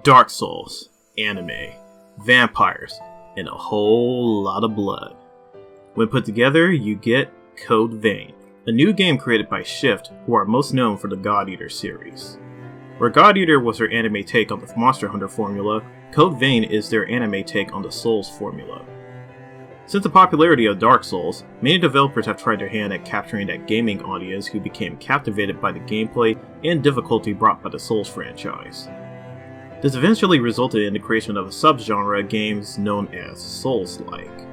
Dark Souls, anime, vampires, and a whole lot of blood. When put together, you get Code Vein, a new game created by Shift, who are most known for the God Eater series. Where God Eater was their anime take on the Monster Hunter formula, Code Vein is their anime take on the Souls formula. Since the popularity of Dark Souls, many developers have tried their hand at capturing that gaming audience who became captivated by the gameplay and difficulty brought by the Souls franchise. This eventually resulted in the creation of a subgenre of games known as Souls-like.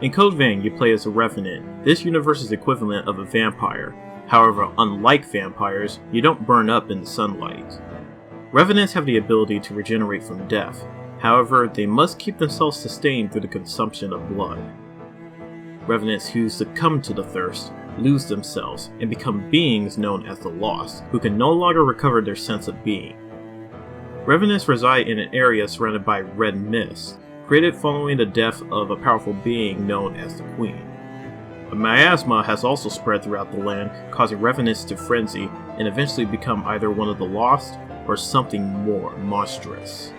In Code Vein, you play as a Revenant, this universe's equivalent of a vampire. However, unlike vampires, you don't burn up in the sunlight. Revenants have the ability to regenerate from death. However, they must keep themselves sustained through the consumption of blood. Revenants who succumb to the thirst lose themselves and become beings known as the Lost, who can no longer recover their sense of being. Revenants reside in an area surrounded by red mist, created following the death of a powerful being known as the Queen. A miasma has also spread throughout the land, causing Revenants to frenzy and eventually become either one of the Lost or something more monstrous.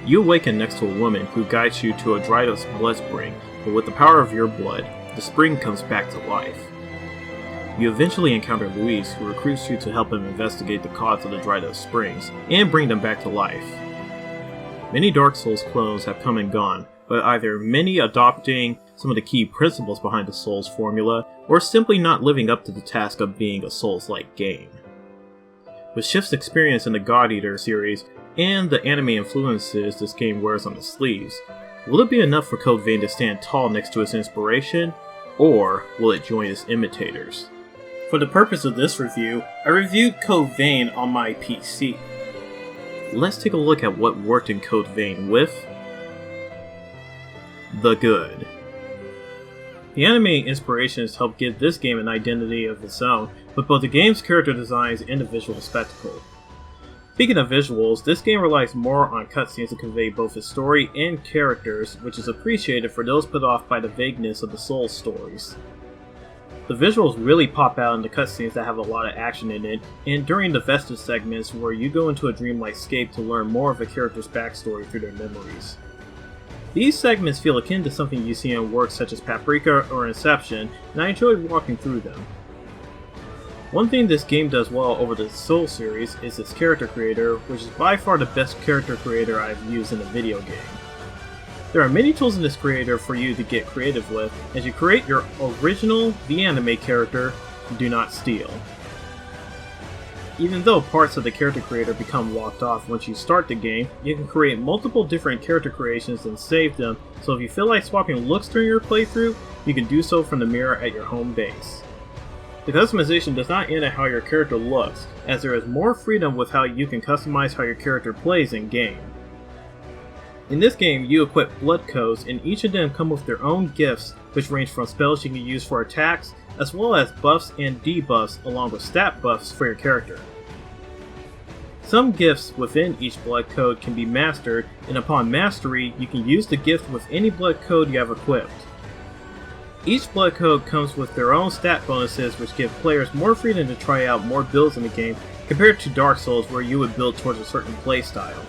You awaken next to a woman who guides you to a dried up blood spring, but with the power of your blood, the spring comes back to life. You eventually encounter Louise, who recruits you to help him investigate the cause of the dried up springs, and bring them back to life. Many Dark Souls clones have come and gone, but either many adopting some of the key principles behind the Souls formula, or simply not living up to the task of being a Souls-like game. With Shift's experience in the God Eater series, and the anime influences this game wears on its sleeves, will it be enough for Code Vein to stand tall next to its inspiration, or will it join its imitators? For the purpose of this review, I reviewed Code Vein on my PC. Let's take a look at what worked in Code Vein with the good. The anime inspirations helped give this game an identity of its own, with both the game's character designs and the visual spectacle. Speaking of visuals, this game relies more on cutscenes to convey both its story and characters, which is appreciated for those put off by the vagueness of the Souls stories. The visuals really pop out in the cutscenes that have a lot of action in it, and during the Vestige segments where you go into a dreamlike scape to learn more of a character's backstory through their memories. These segments feel akin to something you see in works such as Paprika or Inception, and I enjoyed walking through them. One thing this game does well over the Souls series is its character creator, which is by far the best character creator I've used in a video game. There are many tools in this creator for you to get creative with as you create your original The Anime character, Do Not Steal. Even though parts of the character creator become locked off once you start the game, you can create multiple different character creations and save them, so if you feel like swapping looks during your playthrough, you can do so from the mirror at your home base. The customization does not end at how your character looks, as there is more freedom with how you can customize how your character plays in-game. In this game, you equip blood codes, and each of them come with their own gifts, which range from spells you can use for attacks, as well as buffs and debuffs along with stat buffs for your character. Some gifts within each blood code can be mastered, and upon mastery, you can use the gift with any blood code you have equipped. Each blood code comes with their own stat bonuses, which give players more freedom to try out more builds in the game compared to Dark Souls, where you would build towards a certain playstyle.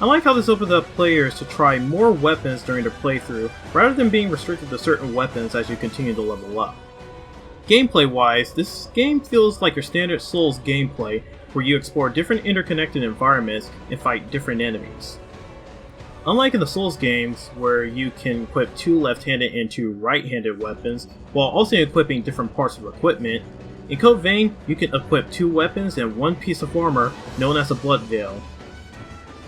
I like how this opens up players to try more weapons during their playthrough, rather than being restricted to certain weapons as you continue to level up. Gameplay-wise, this game feels like your standard Souls gameplay, where you explore different interconnected environments and fight different enemies. Unlike in the Souls games, where you can equip 2 left-handed and 2 right-handed weapons, while also equipping different parts of equipment, in Code Vein, you can equip 2 weapons and 1 piece of armor known as a Blood Veil.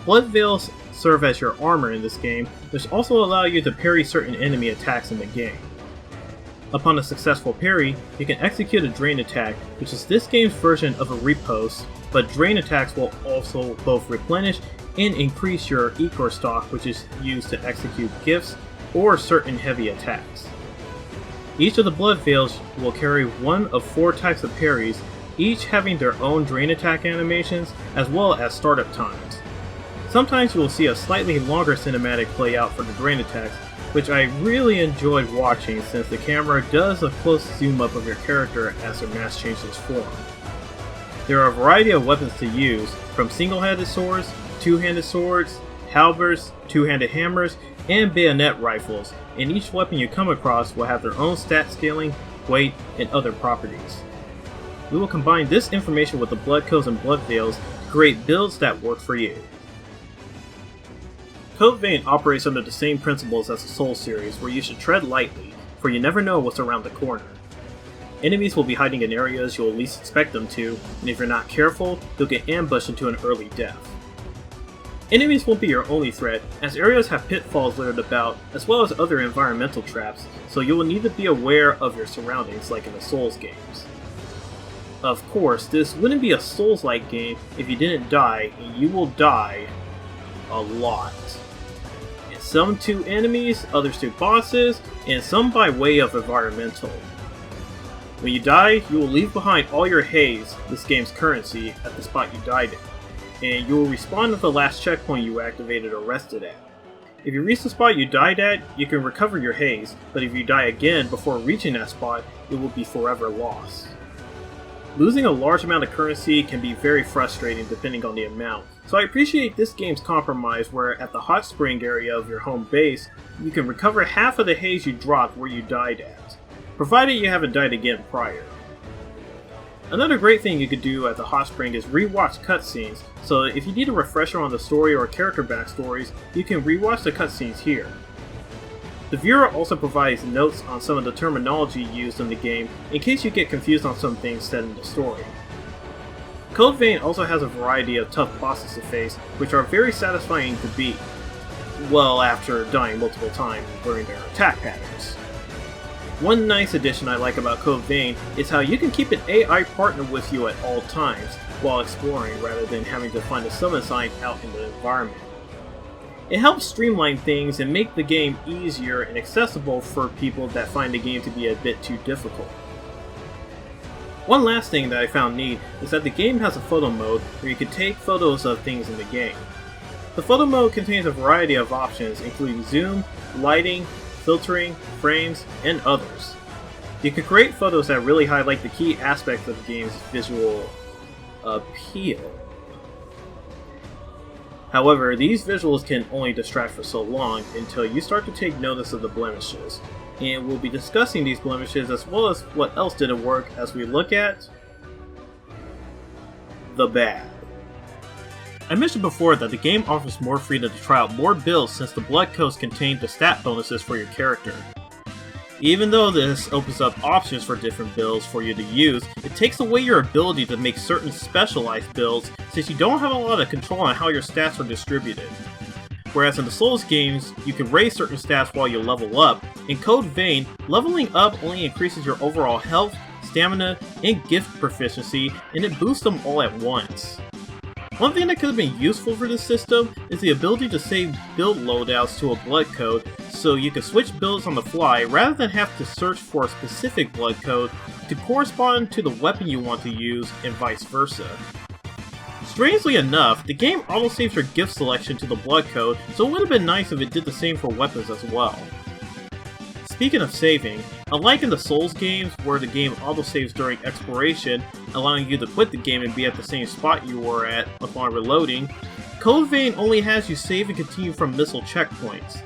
Blood Veils serve as your armor in this game, which also allow you to parry certain enemy attacks in the game. Upon a successful parry, you can execute a Drain attack, which is this game's version of a riposte, but Drain attacks will also both replenish and increase your Ichor stock, which is used to execute gifts or certain heavy attacks. Each of the Blood Veils will carry one of 4 types of parries, each having their own Drain attack animations as well as startup times. Sometimes you will see a slightly longer cinematic play out for the Drain attacks, which I really enjoyed watching since the camera does a close zoom up of your character as their mask changes form. There are a variety of weapons to use, from single-handed swords, two-handed swords, halberds, two-handed hammers, and bayonet rifles, and each weapon you come across will have their own stat scaling, weight, and other properties. We will combine this information with the blood codes and blood veils to create builds that work for you. Code Vein operates under the same principles as the Soul series, where you should tread lightly, for you never know what's around the corner. Enemies will be hiding in areas you'll least expect them to, and if you're not careful, you'll get ambushed into an early death. Enemies won't be your only threat, as areas have pitfalls littered about, as well as other environmental traps, so you will need to be aware of your surroundings like in the Souls games. Of course, this wouldn't be a Souls-like game if you didn't die, and you will die a lot. And some to enemies, others to bosses, and some by way of environmental. When you die, you will leave behind all your haze, this game's currency, at the spot you died in, and you will respawn at the last checkpoint you activated or rested at. If you reach the spot you died at, you can recover your haze, but if you die again before reaching that spot, it will be forever lost. Losing a large amount of currency can be very frustrating depending on the amount, so I appreciate this game's compromise where at the hot spring area of your home base, you can recover half of the haze you dropped where you died at, provided you haven't died again prior. Another great thing you could do at the hot spring is rewatch cutscenes, so if you need a refresher on the story or character backstories, you can rewatch the cutscenes here. The viewer also provides notes on some of the terminology used in the game in case you get confused on some things said in the story. Code Vein also has a variety of tough bosses to face, which are very satisfying to beat, well after dying multiple times and learning their attack patterns. One nice addition I like about Code Vein is how you can keep an AI partner with you at all times while exploring rather than having to find a summon sign out in the environment. It helps streamline things and make the game easier and accessible for people that find the game to be a bit too difficult. One last thing that I found neat is that the game has a photo mode where you can take photos of things in the game. The photo mode contains a variety of options including zoom, lighting, filtering, frames, and others. You can create photos that really highlight the key aspects of the game's visual appeal. However, these visuals can only distract for so long until you start to take notice of the blemishes, and we'll be discussing these blemishes as well as what else didn't work as we look at the bad. I mentioned before that the game offers more freedom to try out more builds since the blood codes contain the stat bonuses for your character. Even though this opens up options for different builds for you to use, it takes away your ability to make certain specialized builds since you don't have a lot of control on how your stats are distributed. Whereas in the Souls games, you can raise certain stats while you level up, in Code Vein, leveling up only increases your overall health, stamina, and gift proficiency, and it boosts them all at once. One thing that could have been useful for this system is the ability to save build loadouts to a blood code so you can switch builds on the fly rather than have to search for a specific blood code to correspond to the weapon you want to use and vice versa. Strangely enough, the game autosaves your gift selection to the blood code, so it would have been nice if it did the same for weapons as well. Speaking of saving, unlike in the Souls games where the game autosaves during exploration, allowing you to quit the game and be at the same spot you were at upon reloading, Code Vein only has you save and continue from missile checkpoints.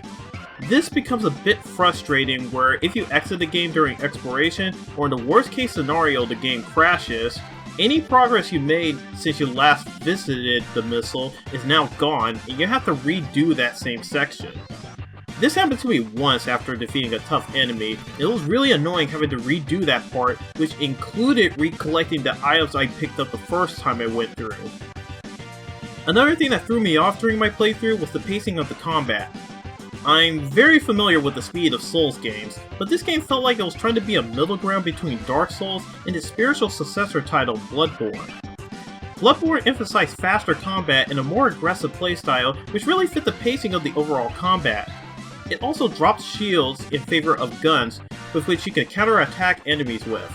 This becomes a bit frustrating where if you exit the game during exploration, or in the worst case scenario the game crashes, any progress you made since you last visited the missile is now gone and you have to redo that same section. This happened to me once after defeating a tough enemy, and it was really annoying having to redo that part, which included recollecting the items I picked up the first time I went through. Another thing that threw me off during my playthrough was the pacing of the combat. I'm very familiar with the speed of Souls games, but this game felt like it was trying to be a middle ground between Dark Souls and its spiritual successor titled Bloodborne. Bloodborne emphasized faster combat and a more aggressive playstyle, which really fit the pacing of the overall combat. It also dropped shields in favor of guns, with which you can counterattack enemies with.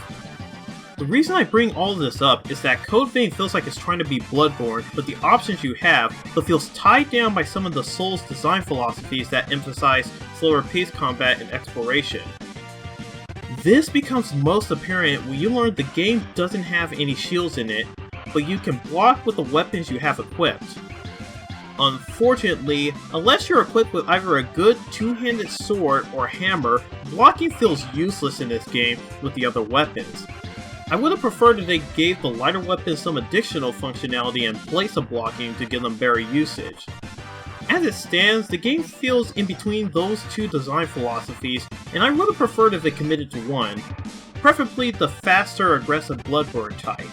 The reason I bring all of this up is that Code Vein feels like it's trying to be Bloodborne with the options you have, but feels tied down by some of the Souls design philosophies that emphasize slower paced combat and exploration. This becomes most apparent when you learn the game doesn't have any shields in it, but you can block with the weapons you have equipped. Unfortunately, unless you're equipped with either a good two-handed sword or hammer, blocking feels useless in this game with the other weapons. I would have preferred if they gave the lighter weapons some additional functionality in place of blocking to give them better usage. As it stands, the game feels in between those two design philosophies, and I would have preferred if they committed to one, preferably the faster aggressive Bloodborne type.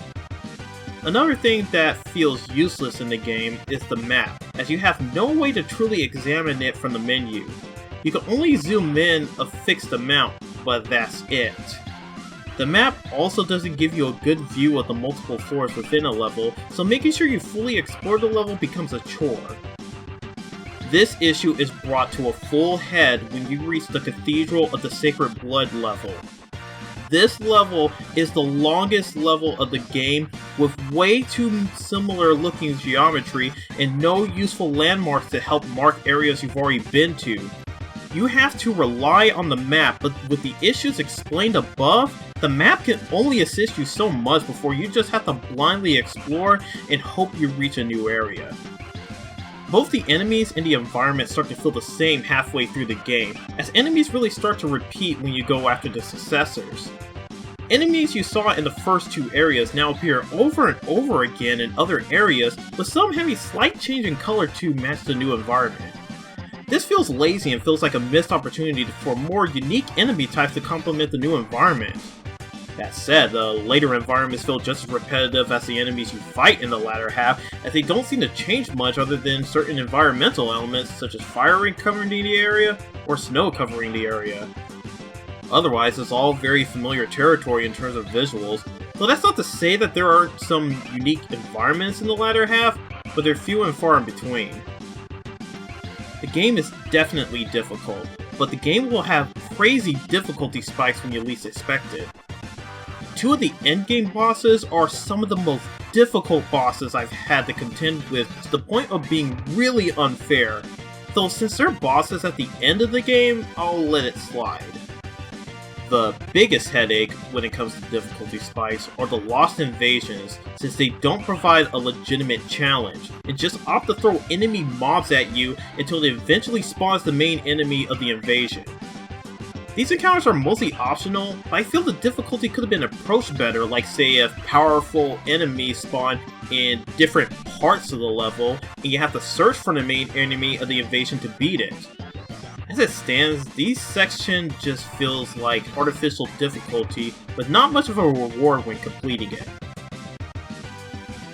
Another thing that feels useless in the game is the map, as you have no way to truly examine it from the menu. You can only zoom in a fixed amount, but that's it. The map also doesn't give you a good view of the multiple floors within a level, so making sure you fully explore the level becomes a chore. This issue is brought to a full head when you reach the Cathedral of the Sacred Blood level. This level is the longest level of the game, with way too similar looking geometry and no useful landmarks to help mark areas you've already been to. You have to rely on the map, but with the issues explained above, the map can only assist you so much before you just have to blindly explore and hope you reach a new area. Both the enemies and the environment start to feel the same halfway through the game, as enemies really start to repeat when you go after the successors. Enemies you saw in the first two areas now appear over and over again in other areas, with some having slight change in color to match the new environment. This feels lazy and feels like a missed opportunity for more unique enemy types to complement the new environment. That said, the later environments feel just as repetitive as the enemies you fight in the latter half, as they don't seem to change much other than certain environmental elements such as fire covering the area or snow covering the area. Otherwise, it's all very familiar territory in terms of visuals, so that's not to say that there aren't some unique environments in the latter half, but they're few and far in between. The game is definitely difficult, but the game will have crazy difficulty spikes when you least expect it. Two of the endgame bosses are some of the most difficult bosses I've had to contend with, to the point of being really unfair, though since they're bosses at the end of the game, I'll let it slide. The biggest headache when it comes to difficulty spikes are the lost invasions, since they don't provide a legitimate challenge, and just opt to throw enemy mobs at you until it eventually spawns the main enemy of the invasion. These encounters are mostly optional, but I feel the difficulty could have been approached better, like say if powerful enemies spawn in different parts of the level, and you have to search for the main enemy of the invasion to beat it. As it stands, this section just feels like artificial difficulty, with not much of a reward when completing it.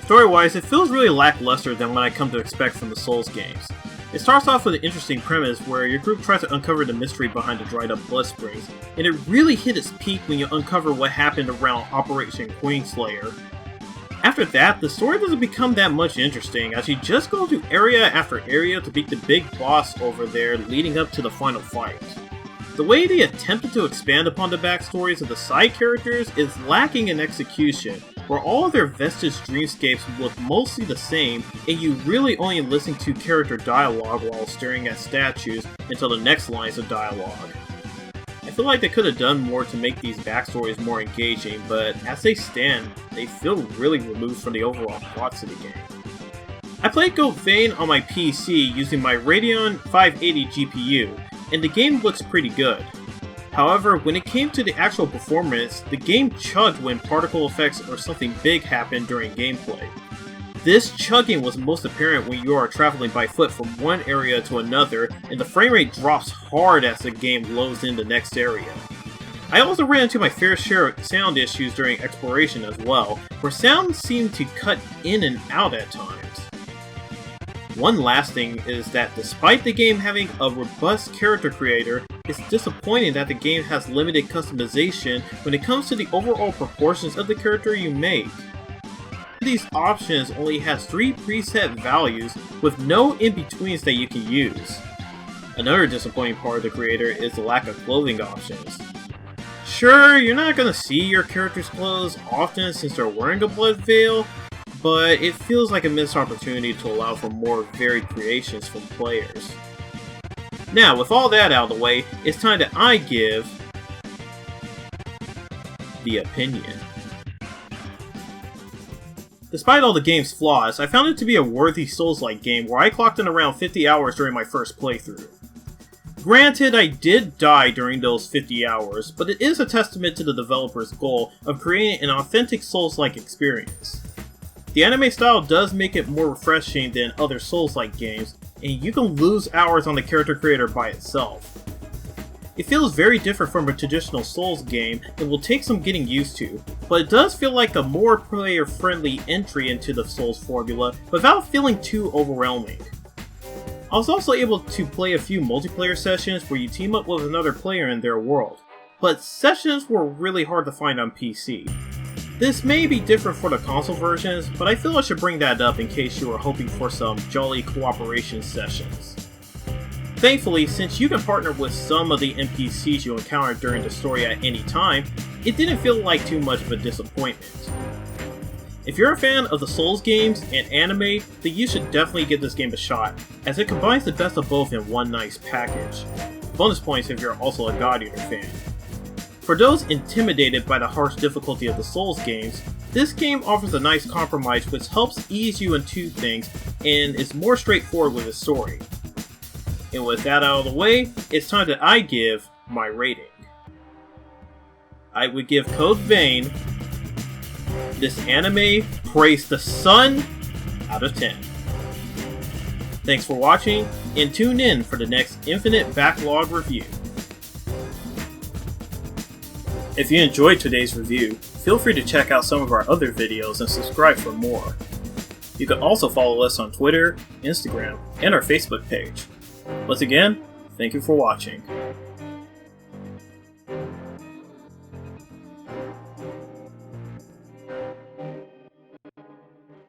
Story-wise, it feels really lackluster than what I come to expect from the Souls games. It starts off with an interesting premise where your group tries to uncover the mystery behind the dried up blood springs, and it really hit its peak when you uncover what happened around Operation Queenslayer. After that, the story doesn't become that much interesting, as you just go through area after area to beat the big boss over there leading up to the final fight. The way they attempted to expand upon the backstories of the side characters is lacking in execution, where all of their vestige dreamscapes look mostly the same, and you really only listen to character dialogue while staring at statues until the next lines of dialogue. I feel like they could have done more to make these backstories more engaging, but as they stand, they feel really removed from the overall plots of the game. I played Goat Vein on my PC using my Radeon 580 GPU, and the game looks pretty good. However, when it came to the actual performance, the game chugged when particle effects or something big happened during gameplay. This chugging was most apparent when you are traveling by foot from one area to another, and the frame rate drops hard as the game loads in the next area. I also ran into my fair share of sound issues during exploration as well, where sound seemed to cut in and out at times. One last thing is that despite the game having a robust character creator, it's disappointing that the game has limited customization when it comes to the overall proportions of the character you make. These options only has 3 preset values with no in-betweens that you can use. Another disappointing part of the creator is the lack of clothing options. Sure, you're not gonna see your character's clothes often since they're wearing a blood veil, but it feels like a missed opportunity to allow for more varied creations from players. Now, with all that out of the way, it's time that I give the opinion. Despite all the game's flaws, I found it to be a worthy Souls-like game where I clocked in around 50 hours during my first playthrough. Granted, I did die during those 50 hours, but it is a testament to the developer's goal of creating an authentic Souls-like experience. The anime style does make it more refreshing than other Souls-like games, and you can lose hours on the character creator by itself. It feels very different from a traditional Souls game and will take some getting used to, but it does feel like a more player-friendly entry into the Souls formula without feeling too overwhelming. I was also able to play a few multiplayer sessions where you team up with another player in their world, but sessions were really hard to find on PC. This may be different for the console versions, but I feel I should bring that up in case you are hoping for some jolly cooperation sessions. Thankfully, since you can partner with some of the NPCs you encounter during the story at any time, it didn't feel like too much of a disappointment. If you're a fan of the Souls games and anime, then you should definitely give this game a shot, as it combines the best of both in one nice package. Bonus points if you're also a God Eater fan. For those intimidated by the harsh difficulty of the Souls games, this game offers a nice compromise which helps ease you into things and is more straightforward with its story. And with that out of the way, it's time that I give my rating. I would give Code Vein, this anime praise the sun, out of 10. Thanks for watching, and tune in for the next Infinite Backlog review. If you enjoyed today's review, feel free to check out some of our other videos and subscribe for more. You can also follow us on Twitter, Instagram, and our Facebook page. Once again, thank you for watching.